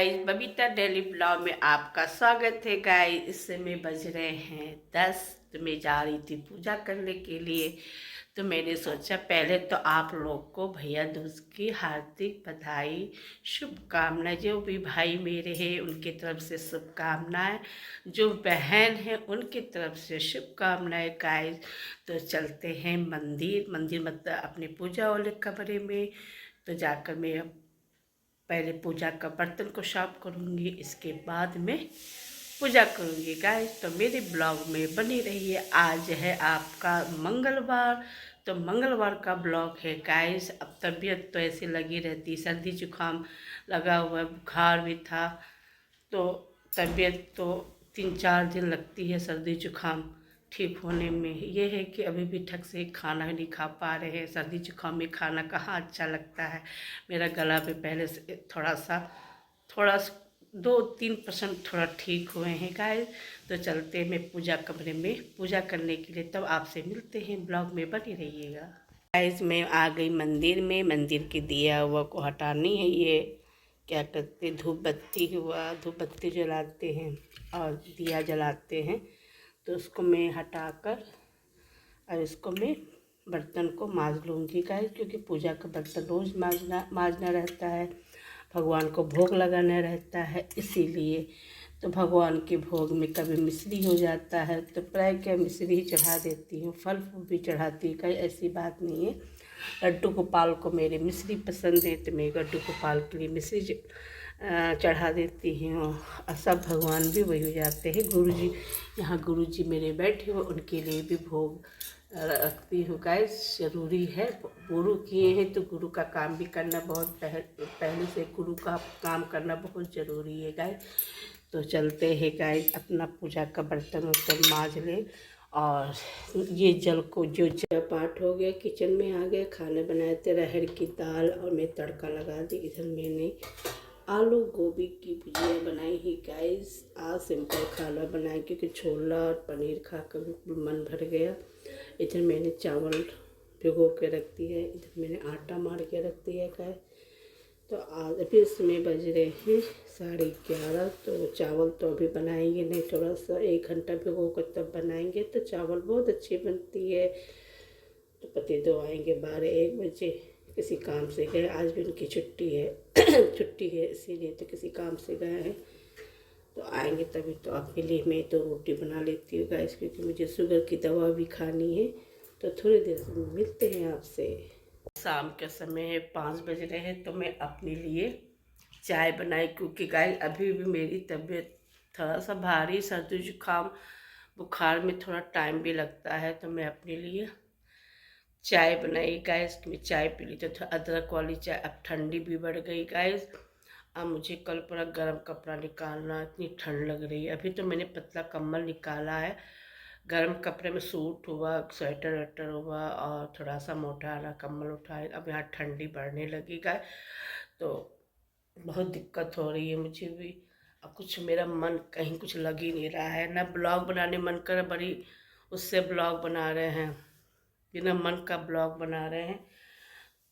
Guys, Babita daily blog में आपका स्वागत है। गाइस, इस समय बज रहे हैं 10। तो मैं जा रही थी पूजा करने के लिए। तो मैंने सोचा पहले तो आप लोग को भैया दूज की हार्दिक बधाई, शुभकामनाएं। जो भी भाई मेरे हैं उनकी तरफ से शुभकामनाएं, जो बहन है उनकी तरफ से शुभकामनाएं। गाइस, तो चलते हैं मंदिर मतलब अपने पूजा वाले कमरे में। तो जाकर मैं पहले पूजा का बर्तन को साफ करूँगी, इसके बाद में पूजा करूँगी। गाइस, तो मेरे ब्लॉग में बनी रहिए। आज है आपका मंगलवार, तो मंगलवार का ब्लॉग है। गाइस, अब तबीयत तो ऐसी लगी रहती, सर्दी जुकाम लगा हुआ है, बुखार भी था। तो तबीयत तो 3-4 दिन लगती है सर्दी जुकाम ठीक होने में। ये है कि अभी भी ठीक से खाना नहीं खा पा रहे हैं। सर्दी जुकाम में खाना कहाँ अच्छा लगता है। मेरा गला भी पहले से थोड़ा 2-3% थोड़ा ठीक हुए हैं। गाइस, तो चलते मैं पूजा कमरे में पूजा करने के लिए, तब आपसे मिलते हैं। ब्लॉग में बने रहिएगा। गाइस, मैं आ गई मंदिर में। मंदिर के दिया हुआ को हटानी है। ये क्या करते, धूप बत्ती जलाते हैं और दिया जलाते हैं। तो उसको मैं हटाकर और इसको मैं बर्तन को मांज लूँगी। गाइस, क्योंकि पूजा का बर्तन रोज़ मांजना रहता है, भगवान को भोग लगाना रहता है, इसीलिए। तो भगवान के भोग में कभी मिश्री हो जाता है तो प्राय क्या मिश्री ही चढ़ा देती हूँ, फल फूल भी चढ़ाती हूँ। कहीं ऐसी बात नहीं है। लड्डू गोपाल को मेरे मिश्री पसंद है, तो मैं लड्डू गोपाल के लिए मिश्री चढ़ा देती हूँ। और सब भगवान भी वही हो जाते हैं। गुरुजी, यहाँ गुरुजी मेरे बैठे हुए, उनके लिए भी भोग रखती हूँ। गाइस, ज़रूरी है, गुरु किए हैं तो गुरु का काम भी करना बहुत पहले से गुरु का काम करना बहुत ज़रूरी है। गाइस, तो चलते हैं। गाइस, अपना पूजा का बर्तन वर्तन मांज लें। और ये जल को जो पाठ हो गया, किचन में आ गए, खाना बनाए थे अरहर की दाल और मैं तड़का लगा दी। इधर मैंने आलू गोभी की भुजिया बनाई है। गाइस, आज सिंपल खाना बनाए क्योंकि छोला और पनीर खाकर बिल्कुल मन भर गया। इधर मैंने चावल भिगो के रख दिया है, इधर मैंने आटा मार के रख दिया है। गाइस, तो आज अभी इसमें बज रहे हैं 11:30। तो चावल तो अभी बनाएंगे नहीं, थोड़ा सा 1 घंटा भिगो कर तब बनाएंगे तो चावल बहुत अच्छी बनती है। तो पति दो आएंगे 12-1 बजे, किसी काम से गए। आज भी उनकी छुट्टी है छुट्टी है, इसीलिए तो किसी काम से गए हैं। तो आएंगे तभी तो आपके लिए मैं तो रोटी बना लेती हूँ। गाइस, क्योंकि मुझे शुगर की दवा भी खानी है। तो थोड़ी देर से मिलते हैं आपसे। शाम का समय है, 5 बज रहे हैं। तो मैं अपने लिए चाय बनाई, क्योंकि गाइस अभी भी मेरी तबीयत थोड़ा सा भारी, सर्दी जुकाम बुखार में थोड़ा टाइम भी लगता है। तो मैं अपने लिए चाय बनाई। गाइस, मैं चाय पी ली। तो अदरक वाली चाय। अब ठंडी भी बढ़ गई। गाइस, अब मुझे कल पूरा गर्म कपड़ा निकालना, इतनी ठंड लग रही है। अभी तो मैंने पतला कंबल निकाला है, गर्म कपड़े में सूट हुआ, स्वेटर वेटर हुआ और थोड़ा सा मोटा वाला कंबल उठाए। अब यहाँ ठंडी बढ़ने लगी। गाइस, तो बहुत दिक्कत हो रही है मुझे भी। अब कुछ मेरा मन कहीं कुछ लग ही नहीं रहा है, ना ब्लॉग बनाने मन कर, बड़ी उससे ब्लॉग बना रहे हैं, बिना मन का ब्लॉग बना रहे हैं।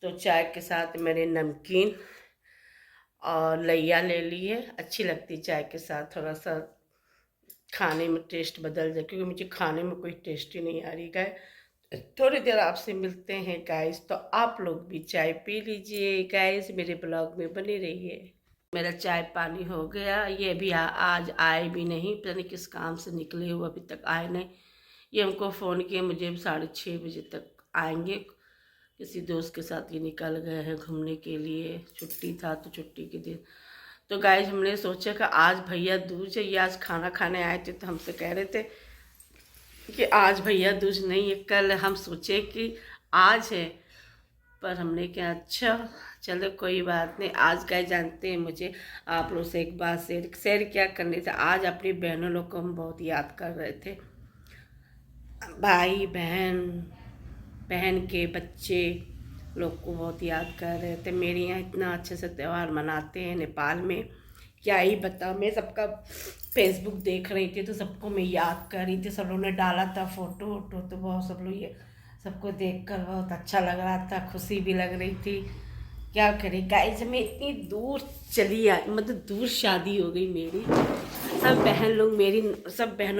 तो चाय के साथ मैंने नमकीन और लैया ले ली है, अच्छी लगती चाय के साथ। थोड़ा सा खाने में टेस्ट बदल जाए, क्योंकि मुझे खाने में कोई टेस्ट ही नहीं आ रही। गाइस, थोड़ी देर आपसे मिलते हैं। गाइस, तो आप लोग भी चाय पी लीजिए। गाइस, मेरे ब्लॉग में बने रहिए। मेरा चाय पानी हो गया। ये भी आज आए भी नहीं, पता नहीं किस काम से निकले हुए, अभी तक आए नहीं। ये हमको फ़ोन किए, मुझे 6:30 बजे तक आएंगे। किसी दोस्त के साथ ये निकल गए हैं घूमने के लिए, छुट्टी था तो छुट्टी के दिन। तो गाइस, हमने सोचा कि आज भैया दूज है, ये आज खाना खाने आए थे तो हमसे कह रहे थे कि आज भैया दूज नहीं है, कल। हम सोचे कि आज है, पर हमने क्या, अच्छा चलो कोई बात नहीं। आज गाइस, जानते हैं मुझे आप लोग से एक बात शेयर क्या करने थे। आज अपनी बहनों लोग को हम बहुत याद कर रहे थे। भाई बहन, बहन के बच्चे लोग को बहुत याद कर रहे थे। मेरे यहाँ इतना अच्छे से त्यौहार मनाते हैं नेपाल में, क्या ही बताऊँ। मैं सबका फेसबुक देख रही थी तो सबको मैं याद कर रही थी। सब लोगों ने डाला था फ़ोटो वोटो, तो बहुत सब लोग ये सबको देखकर बहुत अच्छा लग रहा था, खुशी भी लग रही थी। क्या करें गाइस, मैं इतनी दूर चली आ, मतलब दूर शादी हो गई मेरी। सब बहनों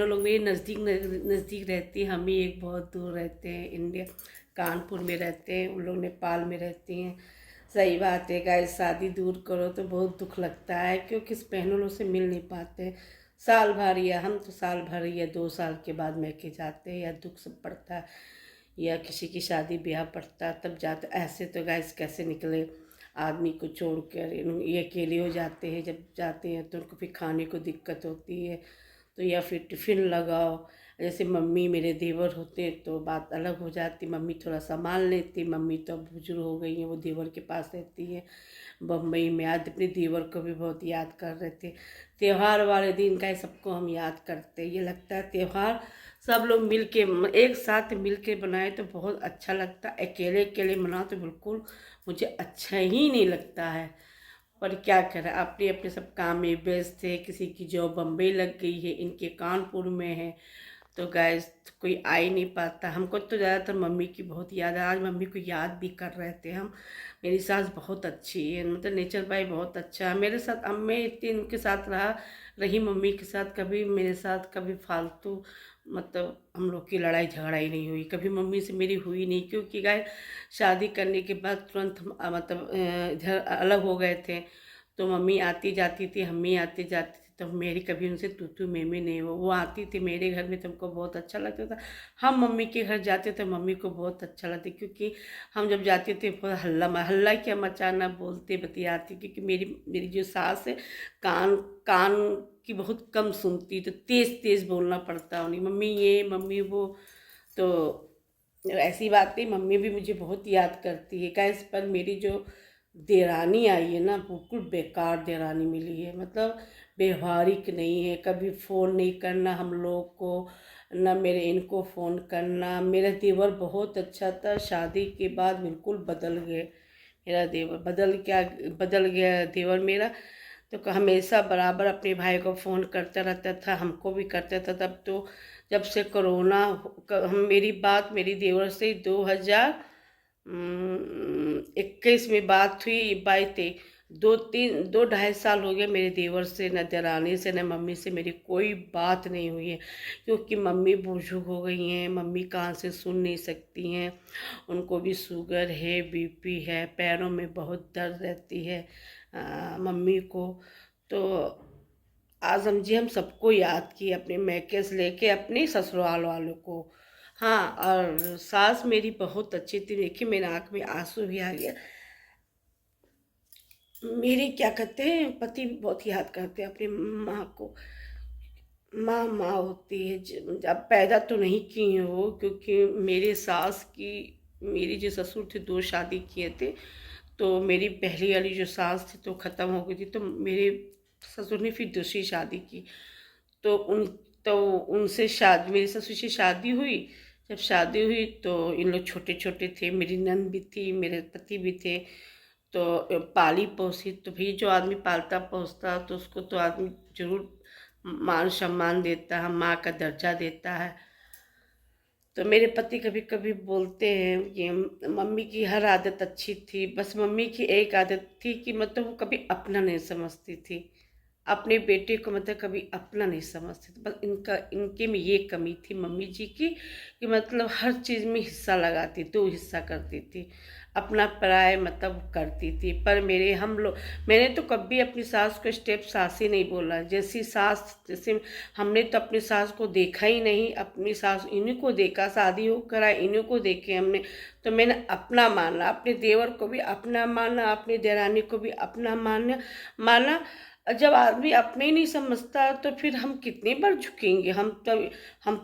लोग मेरी नज़दीक नज़दीक रहती हैं, हम ही एक बहुत दूर रहते हैं, इंडिया कानपुर में रहते हैं, उन लोग नेपाल में रहती हैं। सही बात है गाइस, शादी दूर करो तो बहुत दुख लगता है, क्योंकि इस बहनों लोग से मिल नहीं पाते। साल भर, या हम तो साल भर या 2 साल के बाद मैके जाते हैं, या दुख सब पड़ता है, या किसी की शादी ब्याह पड़ता तब जाते। ऐसे तो गाइस कैसे निकले, आदमी को छोड़ कर ये अकेले हो जाते हैं। जब जाते हैं तो उनको फिर खाने को दिक्कत होती है, तो या फिर टिफ़िन लगाओ। जैसे मम्मी मेरे देवर होते तो बात अलग हो जाती, मम्मी थोड़ा संभाल लेती। मम्मी तो अब बुजुर्ग हो गई हैं, वो देवर के पास रहती है बम्बई में। आज अपने देवर को भी बहुत याद कर रहे थे। त्योहार वाले दिन का सबको हम याद करते, ये लगता है त्योहार सब लोग मिल के एक साथ मिल के बनाए तो बहुत अच्छा लगता। अकेले अकेले मनाओ तो बिल्कुल मुझे अच्छा ही नहीं लगता है। पर क्या करें, अपने अपने सब काम में व्यस्त थे। किसी की जॉब बम्बई लग गई है, इनके कानपुर में है, तो गैस कोई आ ही नहीं पाता। हमको तो ज़्यादातर मम्मी की बहुत याद है, आज मम्मी को याद भी कर रहे थे हम। मेरी सास बहुत अच्छी है, मतलब नेचर बाई बहुत अच्छा है मेरे साथ। अब मैं इतनी उनके साथ रही मम्मी के साथ, कभी मेरे साथ कभी फालतू मतलब हम लोग की लड़ाई झगड़ा ही नहीं हुई, कभी मम्मी से मेरी हुई नहीं। क्योंकि गाय शादी करने के बाद तुरंत हम मतलब इधर अलग हो गए थे, तो मम्मी आती जाती थी, हम ही आती जाती थी, तो मेरी कभी उनसे तू तू मैं नहीं हो। वो आती थी मेरे घर में तो हमको बहुत अच्छा लगता था, हम मम्मी के घर जाते तो मम्मी को बहुत अच्छा लगता। क्योंकि हम जब जाते थे बहुत हल्ला हल्ला क्या मचाना, बोलते बतियाती। क्योंकि मेरी मेरी जो सास है कान कान की बहुत कम सुनती, तो तेज़ तेज़ बोलना पड़ता उन्हें, मम्मी ये मम्मी वो। तो ऐसी बात नहीं, मम्मी भी मुझे बहुत याद करती है। कैस पर मेरी जो देरानी आई है ना, बिल्कुल बेकार देरानी मिली है। मतलब व्यवहारिक नहीं है, कभी फ़ोन नहीं करना हम लोग को, ना मेरे इनको फ़ोन करना। मेरा देवर बहुत अच्छा था, शादी के बाद बिल्कुल बदल गए। मेरा देवर बदल गया देवर मेरा। तो हमेशा बराबर अपने भाई को फ़ोन करता रहता था, हमको भी करता था। तब तो जब से कोरोना हम मेरी बात मेरी देवर से 2021 में बात हुई, 22-23 दो ढाई साल हो गए मेरे देवर से, न दरानी से न मम्मी से मेरी कोई बात नहीं हुई है। क्योंकि मम्मी बुजुर्ग हो गई हैं, मम्मी कान से सुन नहीं सकती हैं, उनको भी शुगर है, बीपी है, पैरों में बहुत दर्द रहती है मम्मी को। तो आज हम सबको याद किए, अपने मैके से लेके अपने ससुराल वालों को। हाँ, और सास मेरी बहुत अच्छी थी। देखिए मेरे आँख में आंसू भी आ गया। मेरे क्या कहते हैं पति भी बहुत याद करते हैं अपनी माँ को। माँ माँ होती है। जब पैदा तो नहीं की हैं वो, क्योंकि मेरे सास की मेरी जो ससुर थे 2 शादी किए थे, तो मेरी पहली वाली जो सास थी तो ख़त्म हो गई थी, तो मेरे ससुर ने फिर दूसरी शादी की। तो उन तो उनसे शादी मेरी ससुर से शादी हुई। जब शादी हुई तो इन लोग छोटे छोटे थे, मेरी नंद भी थी, मेरे पति भी थे। तो पाली पोसी, तो भी जो आदमी पालता पोसता तो उसको तो आदमी जरूर मान सम्मान देता है, माँ का दर्जा देता है। तो मेरे पति कभी कभी बोलते हैं कि मम्मी की हर आदत अच्छी थी, बस मम्मी की एक आदत थी कि मतलब वो कभी अपना नहीं समझती थी, अपने बेटे को मतलब कभी अपना नहीं समझती थी। बस इनके में ये कमी थी मम्मी जी की, कि मतलब हर चीज़ में हिस्सा लगाती, 2 हिस्सा करती थी, अपना पराया मतलब करती थी। पर मैंने तो कभी अपनी सास को स्टेप सास ही नहीं बोला। जैसी सास, जैसे हमने तो अपनी सास को देखा ही नहीं, अपनी सास इन्हीं को देखा, शादी हो करा इन्हीं को देखे हमने। तो मैंने अपना माना, अपने देवर को भी अपना माना, अपनी देरानी को भी अपना माना। जब आदमी अपने ही नहीं समझता तो फिर हम कितनी बार झुकेंगे। हम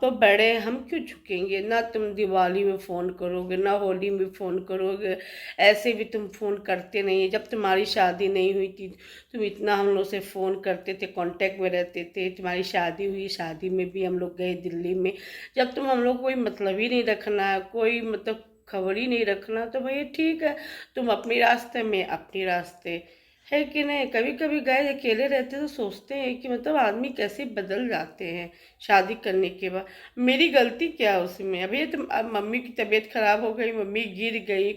तो बड़े हैं, हम क्यों झुकेंगे। ना तुम दिवाली में फ़ोन करोगे, ना होली में फ़ोन करोगे, ऐसे भी तुम फ़ोन करते नहीं। जब तुम्हारी शादी नहीं हुई थी तुम इतना हम लोग से फ़ोन करते थे, कांटेक्ट में रहते थे। तुम्हारी शादी हुई, शादी में भी हम लोग गए दिल्ली में। जब तुम हम लोग कोई मतलब ही नहीं रखना, कोई मतलब खबर ही नहीं रखना, तो भैया ठीक है, तुम अपने रास्ते में अपने रास्ते, है कि नहीं। कभी कभी गए अकेले रहते तो सोचते हैं कि मतलब आदमी कैसे बदल जाते हैं शादी करने के बाद। मेरी गलती क्या है उसमें। अभी तो अब मम्मी की तबीयत खराब हो गई, मम्मी गिर गई,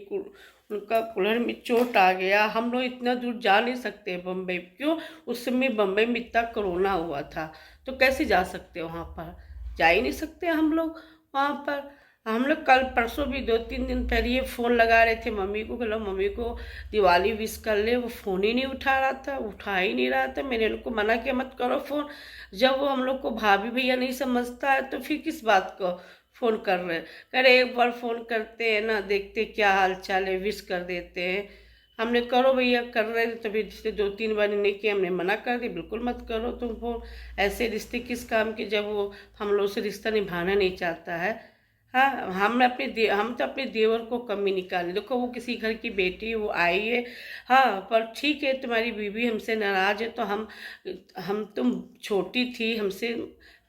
उनका कूलर में चोट आ गया। हम लोग इतना दूर जा नहीं सकते बम्बई, क्यों? उस समय बम्बई में इतना कोरोना हुआ था, तो कैसे जा सकते वहाँ पर? जा ही नहीं सकते हम लोग वहाँ पर। हम लोग कल परसों भी 2-3 दिन पहले ये फ़ोन लगा रहे थे मम्मी को, बोला मम्मी को दिवाली विश कर ले। वो फ़ोन ही नहीं उठा रहा था, उठा ही नहीं रहा था। मैंने उनको मना किया मत करो फ़ोन। जब वो हम लोग को भाभी भैया नहीं समझता है तो फिर किस बात को फ़ोन कर रहे हैं? कह रहे एक बार फ़ोन करते हैं ना, देखते क्या हाल चाल है, विश कर देते हैं। हमने करो भैया, कर रहे थे तभी रिश्ते 2-3 बार नहीं किए, हमने मना कर दी बिल्कुल मत करो तुम फ़ोन। ऐसे रिश्ते किस काम के जब वो हम लोग से रिश्ता निभाना नहीं चाहता है। हाँ, हम तो अपने देवर को कमी निकाले। देखो वो किसी घर की बेटी, वो आई है। हाँ, पर ठीक है, तुम्हारी बीवी हमसे नाराज़ है तो हम तुम छोटी थी, हमसे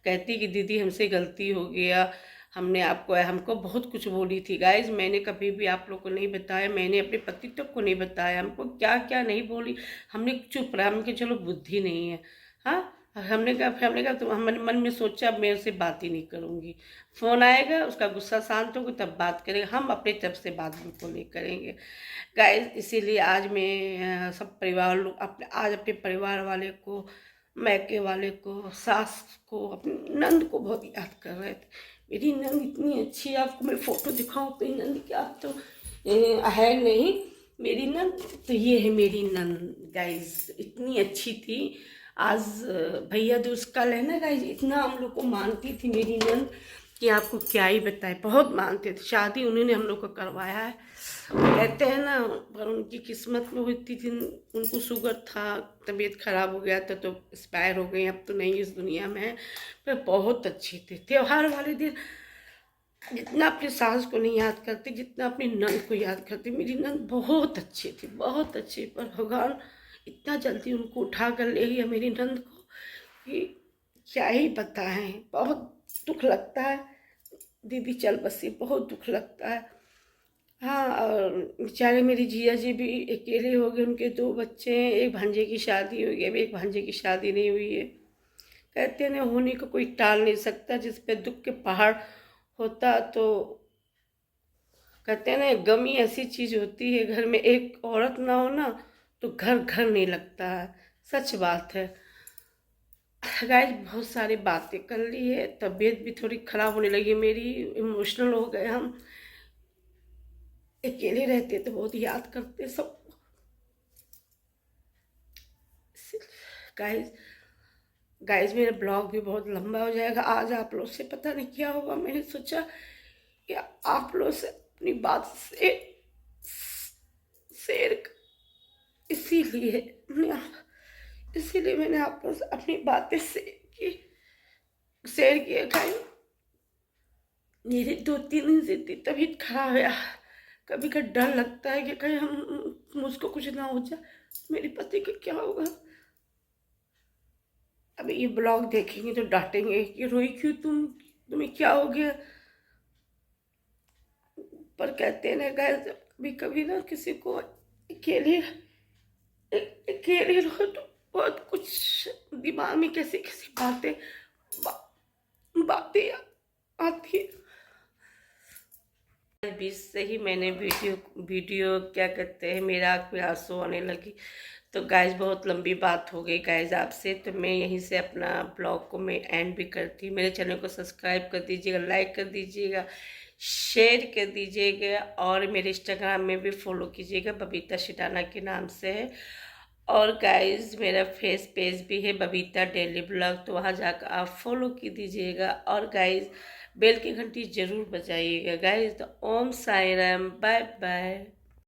कहती कि दीदी हमसे गलती हो गया, हमने आपको हमको बहुत कुछ बोली थी। गाइज मैंने कभी भी आप लोग को नहीं बताया, मैंने अपने पति तक को नहीं बताया हमको क्या क्या नहीं बोली। हमने चुप रहा, हमने चलो बुद्धि नहीं है। हाँ, हमने कहा तो हमने मन में सोचा अब मैं उससे बात ही नहीं करूँगी। फ़ोन आएगा, उसका गुस्सा शांत होगा तब बात करेंगे, हम अपनी तरफ से बात बिल्कुल नहीं करेंगे। गाइस इसीलिए आज मैं सब परिवार लोग अपने परिवार वाले को, मैके वाले को, सास को, अपनी नंद को बहुत याद कर रहे थे। मेरी नंद इतनी अच्छी है, आपको मैं फ़ोटो दिखाऊं अपनी नंद की? आप तो है नहीं मेरी नंद, तो ये है मेरी नंद। गाइस इतनी अच्छी थी। आज भैया दूज कल है ना गाइस, इतना हम लोग को मानती थी मेरी नंद कि आपको क्या ही बताए, बहुत मानते थे। शादी उन्होंने हम लोग को करवाया है। कहते हैं ना, पर उनकी किस्मत में होती थी, उनको शुगर था, तबीयत खराब हो गया था तो एक्सपायर हो गई, अब तो नहीं इस दुनिया में है। पर बहुत अच्छी थी। त्योहार वाले दिन जितना अपनी सास को नहीं याद करती, जितना अपनी नंद को याद करती। मेरी नंद बहुत अच्छी थी, बहुत अच्छी, पर भगवान इतना जल्दी उनको उठा कर ले गया मेरी नंद को कि क्या ही बताएं। बहुत दुख लगता है दीदी चल बसी, बहुत दुख लगता है। हाँ, और बेचारे मेरी जिया जी भी अकेले हो गए, उनके 2 बच्चे हैं, एक भांजे की शादी हुई है, अभी एक भांजे की शादी नहीं हुई है। कहते हैं ना, होने को कोई टाल नहीं सकता, जिस पे दुख के पहाड़ होता तो कहते हैं ना, गम ही ऐसी चीज होती है, घर में एक औरत ना हो ना तो घर घर नहीं लगता है। सच बात है। गाइस बहुत सारी बातें कर ली है, तबीयत भी थोड़ी खराब होने लगी मेरी, इमोशनल हो गए हम। अकेले रहते तो बहुत याद करते सब। गाइस गाइस मेरा ब्लॉग भी बहुत लंबा हो जाएगा आज। आप लोग से पता नहीं क्या होगा, मैंने सोचा कि आप लोग से अपनी बात से शेयर, इसीलिए मैंने आप लोग से अपनी बातें शेयर किया। गाइस मेरे 2-3 दिन से इतनी तबीयत खराब है, कभी कभी डर लगता है कि कहीं हम मुझको कुछ ना हो जाए, मेरे पति को क्या होगा। अब ये ब्लॉग देखेंगे तो डांटेंगे कि रोई क्यों तुम, तुम्हें क्या हो गया। पर कहते हैं ना गाइस, कभी कभी ना किसी को अकेले अकेले रहो तो बहुत कुछ दिमाग में कैसी कैसी बातें आती है। बीच से ही मैंने वीडियो क्या कहते हैं, मेरा आँख में आंसू आने लगी। तो गाइज बहुत लंबी बात हो गई गाइज आपसे, तो मैं यहीं से अपना ब्लॉग को मैं एंड भी करती। मेरे चैनल को सब्सक्राइब कर दीजिएगा, लाइक कर दीजिएगा, शेयर कर दीजिएगा, और मेरे इंस्टाग्राम में भी फॉलो कीजिएगा, बबीता शिटाना के नाम से है। और गाइज मेरा फेस पेज भी है बबीता डेली ब्लॉग, तो वहाँ जाकर आप फॉलो की दीजिएगा। और गाइज बेल की घंटी जरूर बजाइएगा गाइज। तो ओम साई राम, बाय बाय।